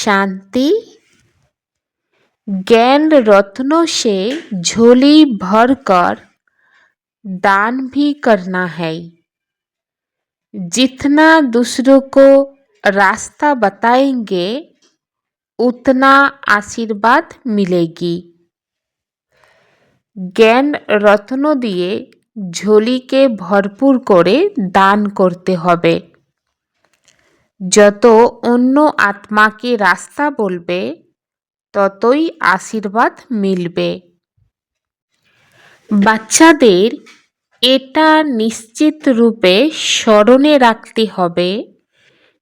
शांति। ज्ञान रत्नों से झोली भरकर दान भी करना है। जितना दूसरों को रास्ता बताएंगे उतना आशीर्वाद मिलेगी। জ্ঞান রত্ন দিয়ে ঝোলিকে ভরপুর করে দান করতে হবে। যত অন্য আত্মাকে রাস্তা বলবে ততই আশীর্বাদ মিলবে। বাচ্চাদের এটা নিশ্চিত রূপে স্মরণে রাখতে হবে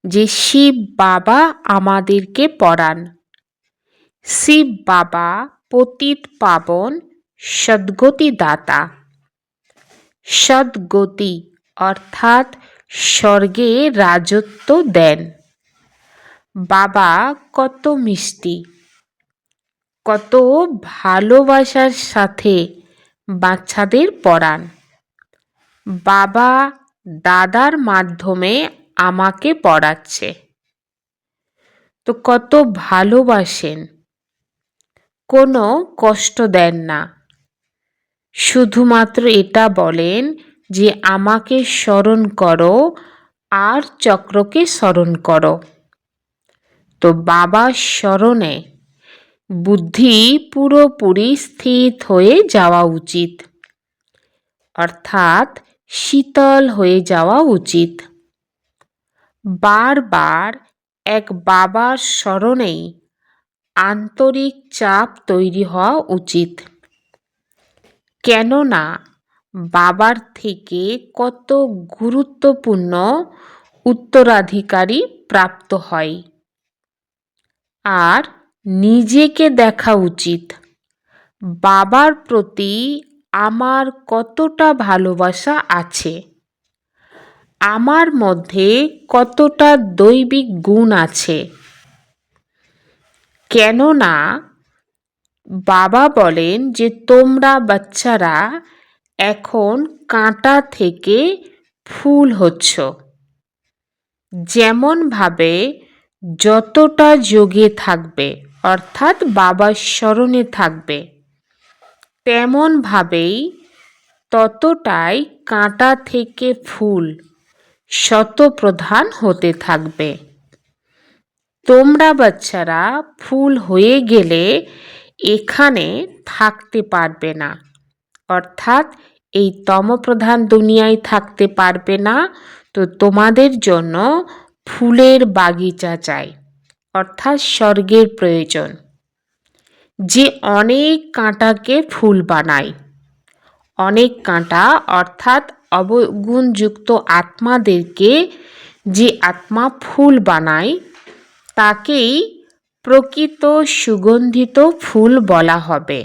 যে শিব বাবা আমাদেরকে পড়ান। শিব বাবা পতিত পাবন সদ্গতি দাতা। সদ্গতি অর্থাৎ স্বর্গে রাজত্ব দেন। বাবা কত মিষ্টি, কত ভালোবাসার সাথে বাচ্চাদের পড়ান। বাবা দাদার মাধ্যমে আমাকে পড়াচ্ছে, তো কত ভালোবাসেন, কোনো কষ্ট দেন না। শুধুমাত্র এটা বলেন যে আমাকে স্মরণ করো আর চক্রকে স্মরণ করো। তো বাবার স্মরণে বুদ্ধি পুরোপুরি স্থির হয়ে যাওয়া উচিত, অর্থাৎ শীতল হয়ে যাওয়া উচিত। বারবার এক বাবার স্মরণেই আন্তরিক চাপ তৈরি হওয়া উচিত। কেননা বাবার থেকে কত গুরুত্বপূর্ণ উত্তরাধিকারী প্রাপ্ত হয়। আর নিজেকে দেখা উচিত বাবার প্রতি আমার কতটা ভালোবাসা আছে, আমার মধ্যে কতটা দৈবিক গুণ আছে। কেননা বাবা বলেন যে তোমরা বাচ্চারা এখন কাঁটা থেকে ফুল হচ্ছ। যেমন ভাবে যতটা যোগে থাকবে অর্থাৎ বাবার স্মরণে থাকবে, তেমন ভাবেই ততটাই কাঁটা থেকে ফুল শতপ্রধান হতে থাকবে। তোমরা বাচ্চারা ফুল হয়ে গেলে এখানে থাকতে পারবে না, অর্থাৎ এই তমপ্রধান দুনিয়ায় থাকতে পারবে না। তো তোমাদের জন্য ফুলের বাগিচা চাই, অর্থাৎ স্বর্গের প্রয়োজন, যে অনেক কাঁটাকে ফুল বানায়। অনেক কাঁটা অর্থাৎ অবগুণযুক্ত আত্মাদেরকে যে আত্মা ফুল বানায় তাকেই প্রকৃত সুগন্ধিত ফুল বলা হবে,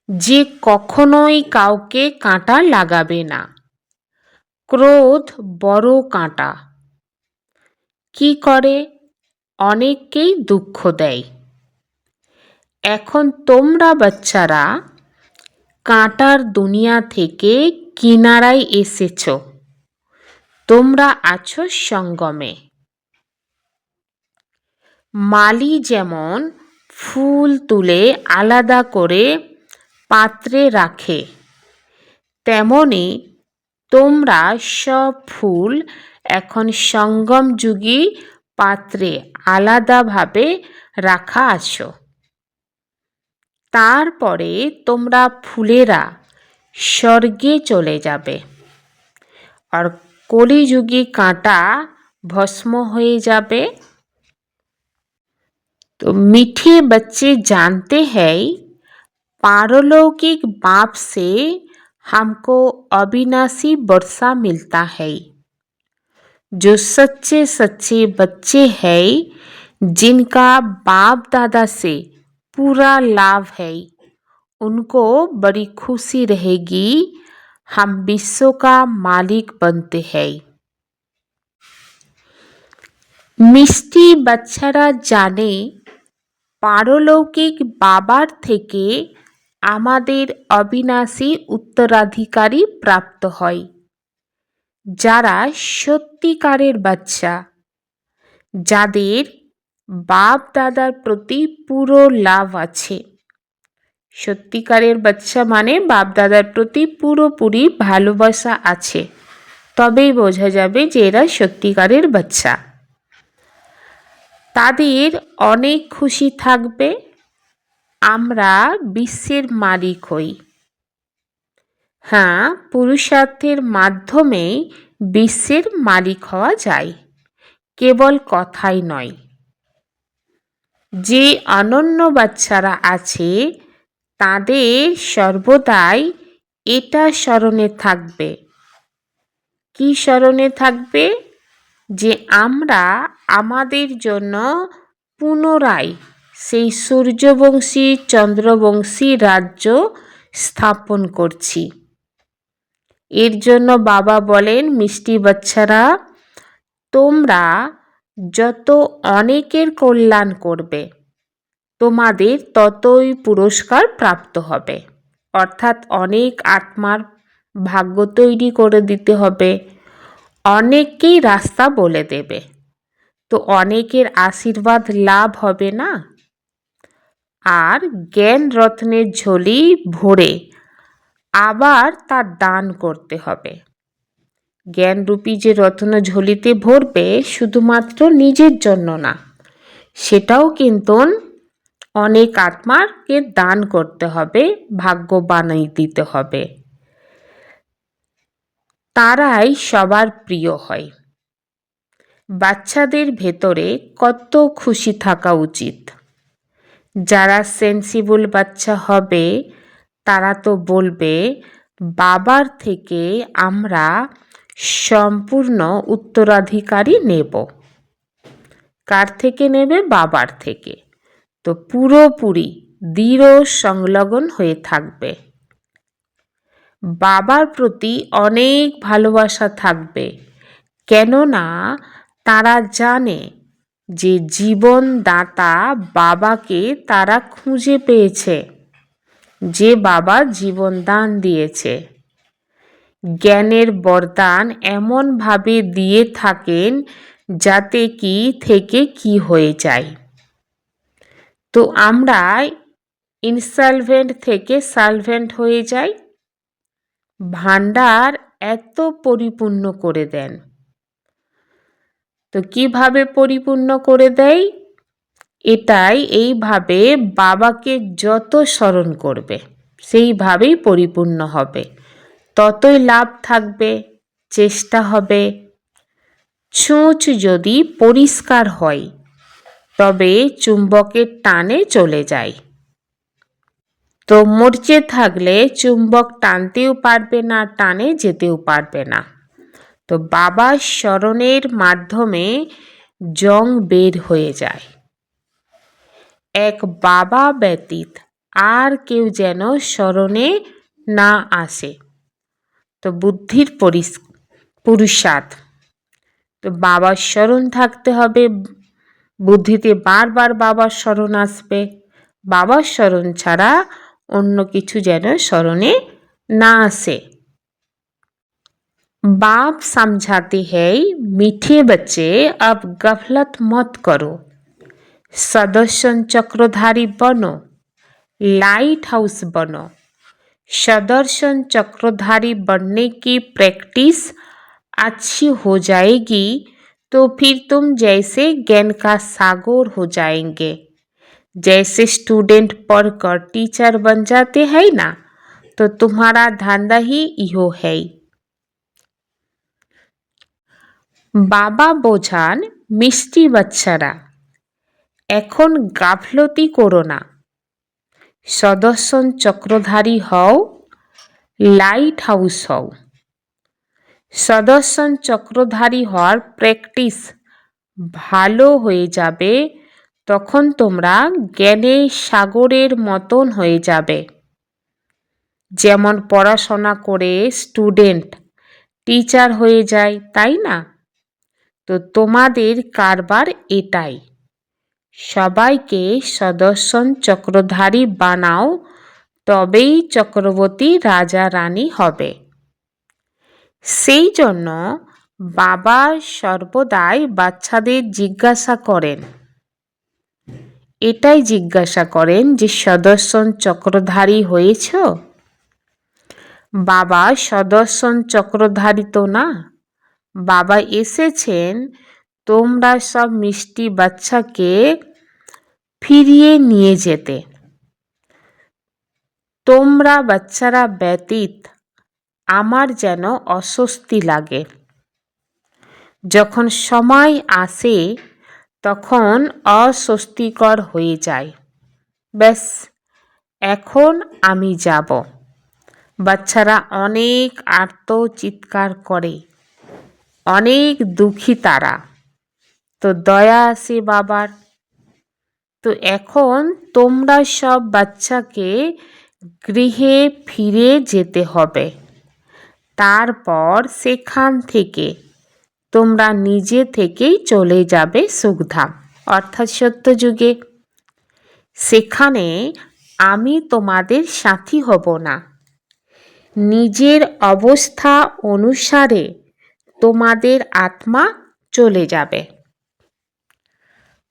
যে কখনোই কাউকে কাঁটা লাগাবে না। ক্রোধ বড় কাঁটা, কি করে? অনেককেই দুঃখ দেয়। এখন তোমরা বাচ্চারা কাঁটার দুনিয়া থেকে কিনারায় এসেছ, তোমরা আছো সঙ্গমে। মালি যেমন ফুল তুলে আলাদা করে পাত্রে রাখে, তেমনি তোমরা সব ফুল এখন সঙ্গম যুগী পাত্রে আলাদাভাবে রাখা আছো। তারপরে তোমরা ফুলেরা স্বর্গে চলে যাবে আর কলিযুগী কাঁটা ভস্ম হয়ে যাবে। तो मीठे बच्चे जानते हैं पारलौकिक बाप से हमको अविनाशी वर्षा मिलता है। जो सच्चे सच्चे बच्चे हैं जिनका बाप दादा से पूरा लाभ है, उनको बड़ी खुशी रहेगी हम विश्व का मालिक बनते हैं। मिष्टी बच्चारा जाने পারলৌকিক বাবার থেকে আমাদের অবিনাশী উত্তরাধিকারী প্রাপ্ত হয়, যারা সত্যিকারের বাচ্চা, যাদের বাপ দাদার প্রতি পুরো লাভ আছে। সত্যিকারের বাচ্চা মানে বাপ দাদার প্রতি পুরোপুরি ভালোবাসা আছে, তবেই বোঝা যাবে যে এরা সত্যিকারের বাচ্চা। তাদের অনেক খুশি থাকবে। আমরা বিশ্বের মালিক হই। হ্যাঁ, পুরুষার্থের মাধ্যমেই বিশ্বের মালিক হওয়া যায়, কেবল কথাই নয়। যে অনন্য বাচ্চারা আছে তাদের সর্বদাই এটা স্মরণে থাকবে। কি স্মরণে থাকবে? যে আমরা আমাদের জন্য পুনরায় সেই সূর্যবংশী চন্দ্রবংশী রাজ্য স্থাপন করছি। এর জন্য বাবা বলেন, মিষ্টি বাচ্চারা, তোমরা যত অনেকের কল্যাণ করবে তোমাদের ততই পুরস্কার প্রাপ্ত হবে। অর্থাৎ অনেক আত্মার ভাগ্য তৈরি করে দিতে হবে, অনেককেই রাস্তা বলে দেবে, তো অনেকের আশীর্বাদ লাভ হবে না। আর জ্ঞান রত্নের ঝুলি ভরে আবার তার দান করতে হবে। জ্ঞানরূপী যে রত্ন ঝুলিতে ভরবে শুধুমাত্র নিজের জন্য না, সেটাও কিন্তু অনেক আত্মাকে দান করতে হবে, ভাগ্য বানিয়ে দিতে হবে। তারাই সবার প্রিয় হয়। বাচ্চাদের ভেতরে কত খুশি থাকা উচিত। যারা সেন্সিবল বাচ্চা হবে তারা তো বলবে, বাবার থেকে আমরা সম্পূর্ণ উত্তরাধিকারী নেব। কার থেকে নেবে? বাবার থেকে। তো পুরোপুরি দৃঢ় সংলগ্ন হয়ে থাকবে। বাবার প্রতি অনেক ভালোবাসা থাকবে, কেননা তারা জানে যে জীবনদাতা বাবাকে তারা খুঁজে পেয়েছে, যে বাবা জীবন দান দিয়েছে। জ্ঞানের বরদান এমনভাবে দিয়ে থাকেন যাতে কি থেকে কি হয়ে যায়। তো আমরা ইনসলভেন্ট থেকে সালভেন্ট হয়ে যাই। ভান্ডার এত পরিপূর্ণ করে দেন। তো কিভাবে পরিপূর্ণ করে দেয়? এটাই, এইভাবে বাবাকে যত স্মরণ করবে সেইভাবেই পরিপূর্ণ হবে, ততই লাভ থাকবে, চেষ্টা হবে। ছুঁচ যদি পরিষ্কার হয় তবে চুম্বকের টানে চলে যায়। তো মরচে থাকলে চুম্বক টানতেও পারবে না, টানে যেতেও পারবে না। তো বাবার স্মরণের মাধ্যমে জং বের হয়ে যায়। এক বাবা ব্যতীত আর কেউ যেন স্মরণে না আসে। তো বুদ্ধির পুরুষার্থ। তো বাবার স্মরণ থাকতে হবে, বুদ্ধিতে বারবার বাবার স্মরণ আসবে। বাবার স্মরণ ছাড়া অন্য কিছু যেন স্মরণে না আসে। बाप समझाते हैं, मीठे बच्चे अब गफलत मत करो, सदर्शन चक्रधारी बनो, लाइट हाउस बनो। सदर्शन चक्रधारी बनने की प्रैक्टिस अच्छी हो जाएगी तो फिर तुम जैसे ज्ञान का सागर हो जाएंगे। जैसे स्टूडेंट पढ़कर टीचर बन जाते हैं ना, तो तुम्हारा धंधा ही यो है। বাবা বোঝান, মিষ্টি বাচ্চারা, এখন গাফলতি করো না, সদর্শন চক্রধারী হও, লাইট হাউস হও। সদর্শন চক্রধারী হওয়ার প্র্যাকটিস ভালো হয়ে যাবে, তখন তোমরা জ্ঞানের সাগরের মতন হয়ে যাবে। যেমন পড়াশোনা করে স্টুডেন্ট টিচার হয়ে যায়, তাই না? তো তোমাদের কারবার এটাই, সবাইকে সদর্শন চক্রধারী বানাও, তবেই চক্রবর্তী রাজা রানী হবে। সেই জন্য বাবা সর্বদাই বাচ্চাদের জিজ্ঞাসা করেন, এটাই জিজ্ঞাসা করেন যে সুদর্শন চক্রধারী হয়েছ? বাবা সুদর্শন চক্রধারী তো না, বাবা এসেছেন তোমরা সব মিষ্টি বাচ্চাকে ফিরিয়ে নিয়ে যেতে। তোমরা বাচ্চারা ব্যতীত আমার যেন অস্বস্তি লাগে। যখন সময় আসে তখন অস্বস্তিকর হয়ে যায়। ব্যাস, এখন আমি যাব। বাচ্চারা অনেক আর্ত চিৎকার করে, অনেক দুঃখী তারা। তো দয়া আসে বাবার। তো এখন তোমরা সব বাচ্চাকে গৃহে ফিরে যেতে হবে। তারপর সেখান থেকে তোমরা নিজে থেকেই চলে যাবে সুখধাম অর্থাৎ সত্যযুগে। সেখানে আমি তোমাদের সাথী হব না। নিজের অবস্থা অনুসারে তোমাদের আত্মা চলে যাবে।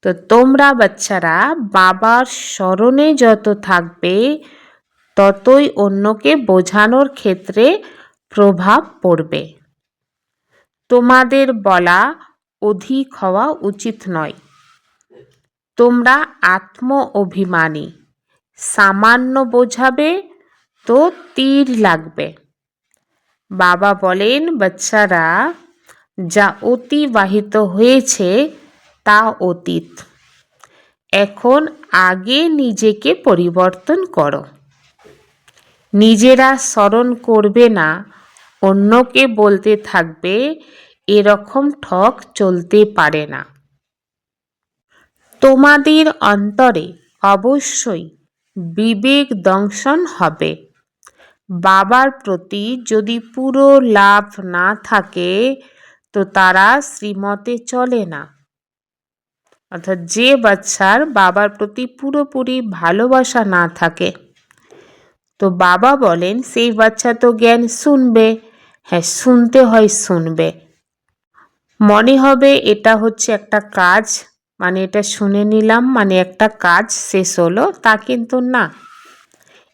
তো তোমরা বাচ্চারা বাবার স্মরণে যত থাকবে ততই অন্যকে বোঝানোর ক্ষেত্রে প্রভাব পড়বে। তোমাদের বলা অধিক হওয়া উচিত নয়। তোমরা আত্ম অভিমানী, সামান্য বোঝাবে তো তীর লাগবে। বাবা বলেন বাচ্চারা যা অতিবাহিত হয়েছে তা অতীত। এখন আগে নিজেকে পরিবর্তন করো। নিজেরা স্মরণ করবে না, অন্যকে বলতে থাকবে এরকম ঠক চলতে পারে না। তোমাদের অন্তরে অবশ্যই বিবেক দংশন হবে। বাবার প্রতি যদি পুরো লাভ না থাকে তো তারা শ্রীমতে চলে না। অর্থাৎ যে বাচ্চার বাবার প্রতি পুরোপুরি ভালোবাসা না থাকে, তো বাবা বলেন সেই বাচ্চা তো জ্ঞান শুনবে, হ্যাঁ শুনতে হয়, শুনবে। মনে হবে এটা হচ্ছে একটা কাজ, মানে এটা শুনে নিলাম মানে একটা কাজ শেষ হলো, তা কিন্তু না।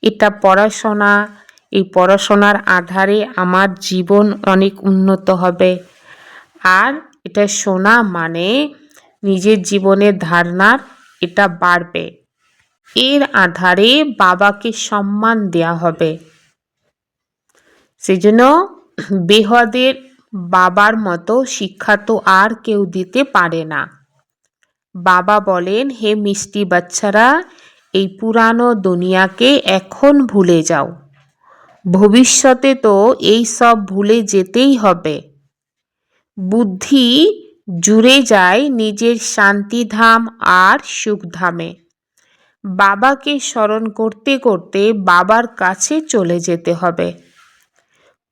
এটা পড়াশোনা, এই পড়াশোনার আধারে আমার জীবন অনেক উন্নত হবে। আর এটা শোনা মানে নিজের জীবনের ধারণার এটা বাড়বে। এর আধারে বাবাকে সম্মান দেয়া হবে। সেজন্য বেহদের বাবার মতো শিক্ষা তো আর কেউ দিতে পারে না। বাবা বলেন হে মিষ্টি বাচ্চারা, এই পুরানো দুনিয়াকে এখন ভুলে যাও। ভবিষ্যতে তো এই সব ভুলে যেতেই হবে। বুদ্ধি জুড়ে যায় নিজের শান্তিধাম আর সুখধামে। বাবাকে স্মরণ করতে করতে বাবার কাছে চলে যেতে হবে।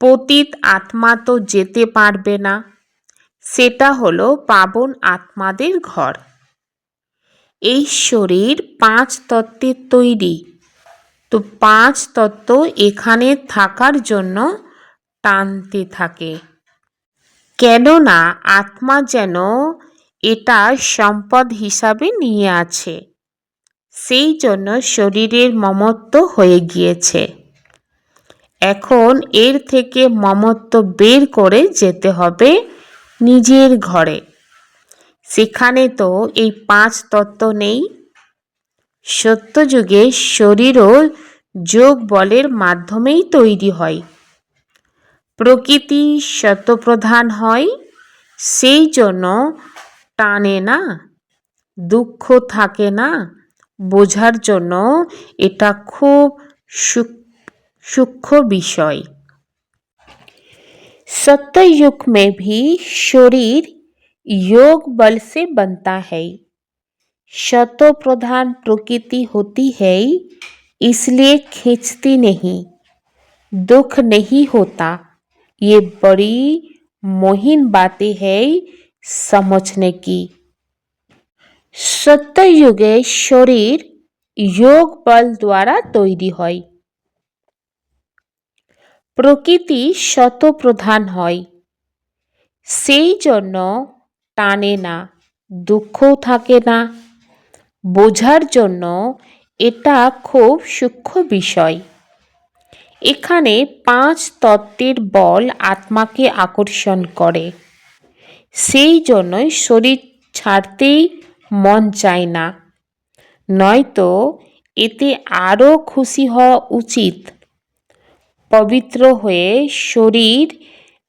পতিত আত্মা তো যেতে পারবে না, সেটা হলো পাবন আত্মাদের ঘর। এই শরীর 5 তত্ত্বের তৈরি। তো 5 তত্ত্ব এখানে থাকার জন্য টানতে থাকে। কেননা আত্মা যেন এটা সম্পদ হিসাবে নিয়ে আছে, সেই জন্য শরীরের মমত্ব হয়ে গিয়েছে। এখন এর থেকে মমত্ব বের করে যেতে হবে নিজের ঘরে। সেখানে তো এই 5 তত্ত্ব নেই। সত্যযুগে শরীরও যোগ বলের মাধ্যমেই তৈরি হয়। প্রকৃতি শতপ্রধান হয়, সেই জন্য টানে না, দুঃখ থাকে না। বোঝার জন্য এটা খুব सूक्ष्म विषय। सत्ययुग में भी शरीर योग बल से बनता है। शतो प्रधान प्रकृति होती है, इसलिए खींचती नहीं, दुख नहीं होता। ये बड़ी मोहिन बातें हैं समझने की। सत्ययुगे शरीर योग बल द्वारा तैरी হয়। প্রকৃতি শতপ্রধান হয়, সেই জন্য টানে না, দুঃখও থাকে না। বোঝার জন্য এটা খুব সূক্ষ্ম বিষয়। এখানে 5 তত্ত্বের বল আত্মাকে আকর্ষণ করে। সেই জন্যই শরীর ছাড়তেই মন চায় না, নয়তো এতে আরও খুশি হওয়া উচিত। পবিত্র হয়ে শরীর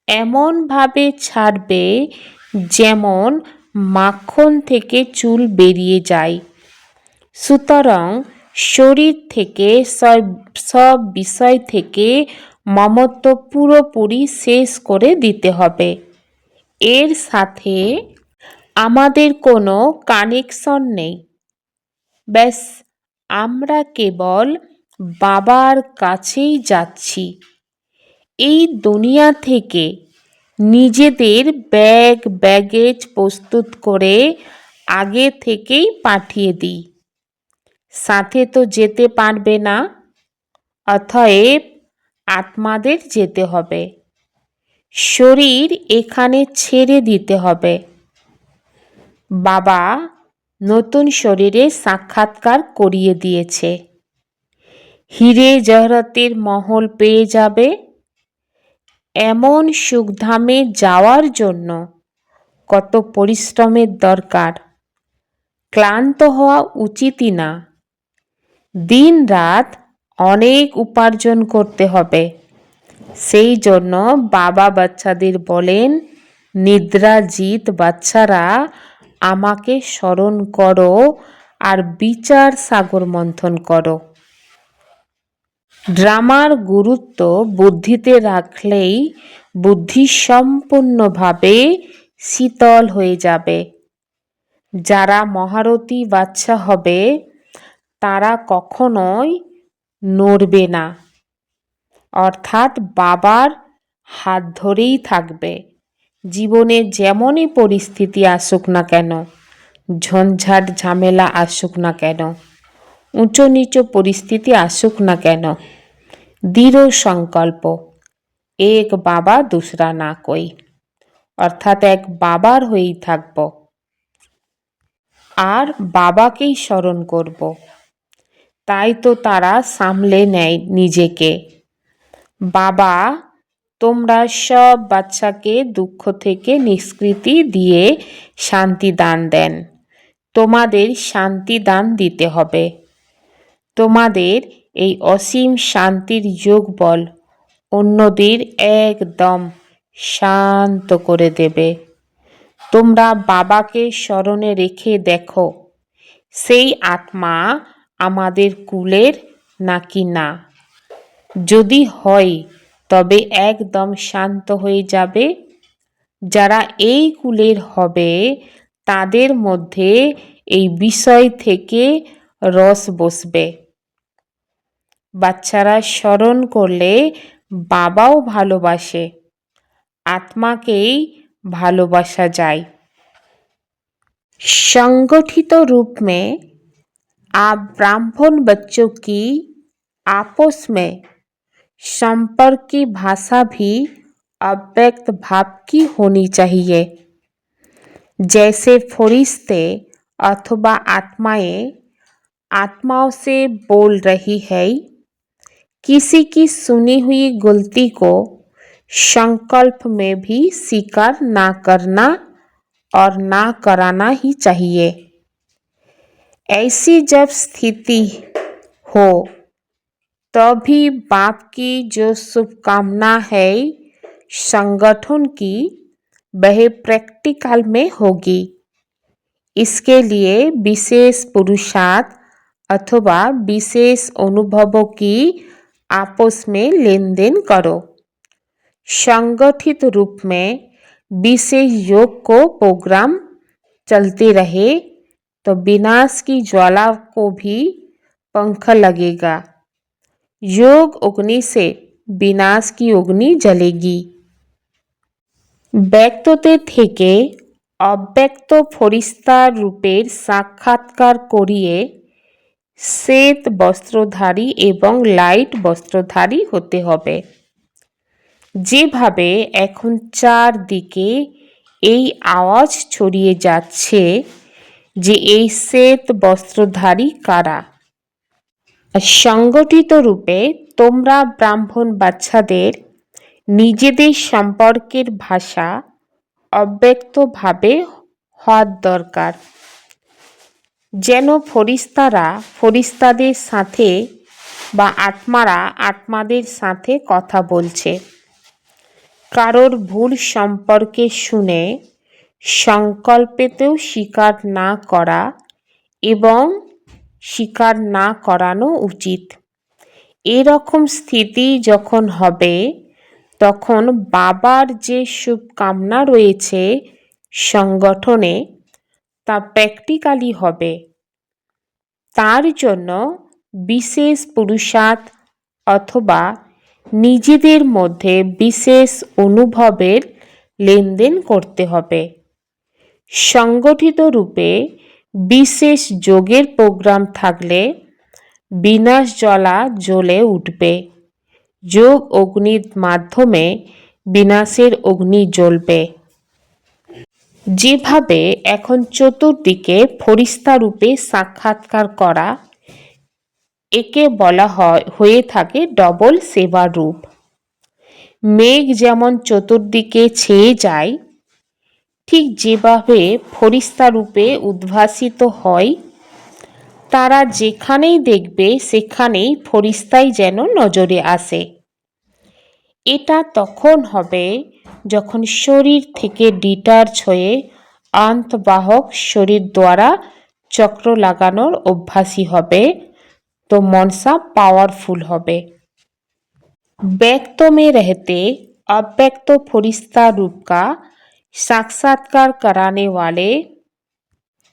এমনভাবে ছাড়বে যেমন মাখন থেকে চুল বেরিয়ে যায়। সুতরাং শরীর থেকে সব বিষয় থেকে মমত্ব পুরোপুরি শেষ করে দিতে হবে। এর সাথে আমাদের কোনো কানেকশন নেই। ব্যাস, আমরা কেবল বাবার কাছেই যাচ্ছি। এই দুনিয়া থেকে নিজেদের ব্যাগেজ প্রস্তুত করে আগে থেকেই পাঠিয়ে দিই। সাথে তো যেতে পারবে না, অতএব আত্মাদের যেতে হবে। শরীর এখানে ছেড়ে দিতে হবে। বাবা নতুন শরীরে সাক্ষাৎকার করিয়ে দিয়েছে। হীরে জহরতের মহল পেয়ে যাবে। এমন সুখধামে যাওয়ার জন্য কত পরিশ্রমের দরকার। ক্লান্ত হওয়া উচিতই না। দিন রাত অনেক উপার্জন করতে হবে। সেই জন্য বাবা বাচ্চাদের বলেন, নিদ্রাজিত বাচ্চারা আমাকে স্মরণ করো আর বিচার সাগর মন্থন করো। ড্রামার গুরুত্ব বুদ্ধিতে রাখলেই বুদ্ধি সম্পূর্ণভাবে শীতল হয়ে যাবে। যারা মহারথী বাচ্চা হবে তারা কখনোই নড়বে না, অর্থাৎ বাবার হাত ধরেই থাকবে। জীবনে যেমনই পরিস্থিতি আসুক না কেন, ঝঞ্ঝাট ঝামেলা আসুক না কেন, উঁচু নিচু পরিস্থিতি আসুক না কেন, দৃঢ় সংকল্প, এক বাবা দুসরা না কই, অর্থাৎ এক বাবার হয়েই থাকব আর বাবাকেই স্মরণ করব। তাই তো তারা সামলে নেয় নিজেকে। বাবা তোমরা সব বাচ্চাকে দুঃখ থেকে নিষ্কৃতি দিয়ে শান্তি দান দেন। তোমাদের শান্তি দান দিতে হবে। তোমাদের এই অসীম শান্তির যোগ বল অন্যদের একদম শান্ত করে দেবে। তোমরা বাবাকে স্মরণে রেখে দেখো, সেই আত্মা আমাদের কুলের নাকি না। যদি হয় তবে একদম শান্ত হয়ে যাবে। যারা এই কুলের হবে তাদের মধ্যে এই বিষয় থেকে রস বসবে। বাচ্চারা স্মরণ করলে বাবাও ভালোবাসে, আত্মাকেই ভালোবাসা যায়। संगठित रूप में आप ब्राह्मण बच्चों की आपस में संपर्क की भाषा भी अव्यक्त भाव की होनी चाहिए। जैसे फरिश्ते अथवा आत्माएं आत्माओं से बोल रही है। किसी की सुनी हुई गलती को संकल्प में भी स्वीकार ना करना और ना कराना ही चाहिए। ऐसी जब स्थिति हो तभी बाप की जो शुभकामना है संगठन की, वह प्रैक्टिकल में होगी। इसके लिए विशेष पुरुषार्थ अथवा विशेष अनुभवों की आपस में लेन देन करो। संगठित रूप में विशेष योग को प्रोग्राम चलते रहे तो विनाश की ज्वाला को भी पंख लगेगा। योग अग्नि से विनाश की अग्नि जलेगी। ব্যক্ততে থেকে অব্যক্ত ফরিস্তার রূপের সাক্ষাৎকার করিয়ে শ্বেত বস্ত্রধারী এবং লাইট বস্ত্রধারী হতে হবে। যেভাবে এখন চারদিকে এই আওয়াজ ছড়িয়ে যাচ্ছে যে এই শ্বেত বস্ত্রধারী কারা। সংগঠিত রূপে তোমরা ব্রাহ্মণ বাচ্চাদের নিজেদের সম্পর্কের ভাষা অব্যক্তভাবে হওয়ার দরকার, যেন ফরিস্তারা ফরিস্তাদের সাথে বা আত্মারা আত্মাদের সাথে কথা বলছে। কারোর ভুল সম্পর্কে শুনে সংকল্পেতেও স্বীকার না করা এবং স্বীকার না করানো উচিত। এরকম স্থিতি যখন হবে তখন বাবার যে শুভকামনা রয়েছে সংগঠনে তা প্র্যাকটিক্যালি হবে। তার জন্য বিশেষ পুরুষার্থ অথবা নিজেদের মধ্যে বিশেষ অনুভবের লেনদেন করতে হবে। সংগঠিত রূপে বিশেষ যোগের প্রোগ্রাম থাকলে বিনাশ জ্বালা জ্বলে উঠবে। যোগ অগ্নির মাধ্যমে বিনাশের অগ্নি জ্বলবে। যেভাবে এখন চতুর্দিকে ফরিস্তা রূপে সাক্ষাৎকার করা, একে বলা হয়ে থাকে ডবল সেবার রূপ। মেঘ যেমন চতুর্দিকে ছেয়ে যায়, ঠিক যেভাবে ফরিস্তা রূপে উদ্ভাসিত হয়, তারা যেখানেই দেখবে সেখানেই ফরিস্তাই যেন নজরে আসে। এটা তখন হবে যখন শরীর থেকে ডিটাচ হয়ে আন্তঃবাহক শরীর দ্বারা চক্র লাগানোর অভ্যাসী হবে, तो मनसा पावरफुल হবে। व्यक्त में रहते अव्यक्त फरिश्ता रूप का साक्षात्कार कराने वाले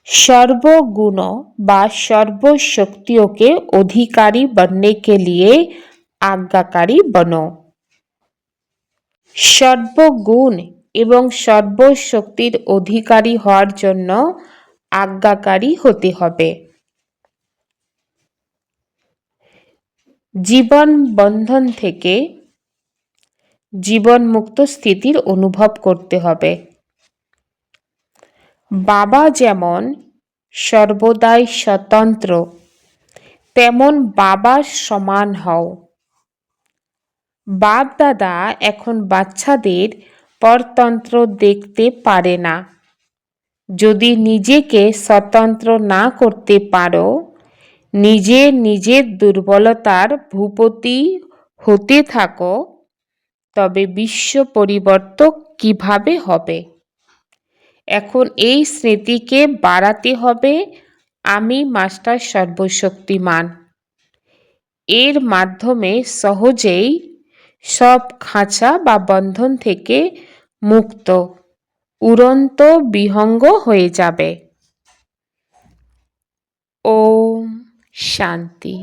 सर्वगुणों व सर्वशक्तियों के अधिकारी बनने के लिए आज्ञाकारी बनो। सर्वगुण এবং সর্বশক্তির অধিকারী হওয়ার জন্য আজ্ঞাকারী হতে হবে। জীবন বন্ধন থেকে জীবন মুক্ত স্থিতির অনুভব করতে হবে। বাবা যেমন সর্বদাই স্বতন্ত্র, তেমন বাবার সমান হও। বাপ দাদা এখন বাচ্চাদের পরতন্ত্র দেখতে পারে না। যদি নিজেকে স্বতন্ত্র না করতে পারো, নিজের দুর্বলতার ভূপতি হতে থাকো, তবে বিশ্ব পরিবর্তন কিভাবে হবে? এখন এই স্মৃতিকে বাড়াতে হবে, আমি মাস্টার সর্বশক্তিমান। এর মাধ্যমে সহজেই সব খাঁচা বা বন্ধন থেকে মুক্ত, উড়ন্ত বিহঙ্গ হয়ে যাবে। ওম শান্তি।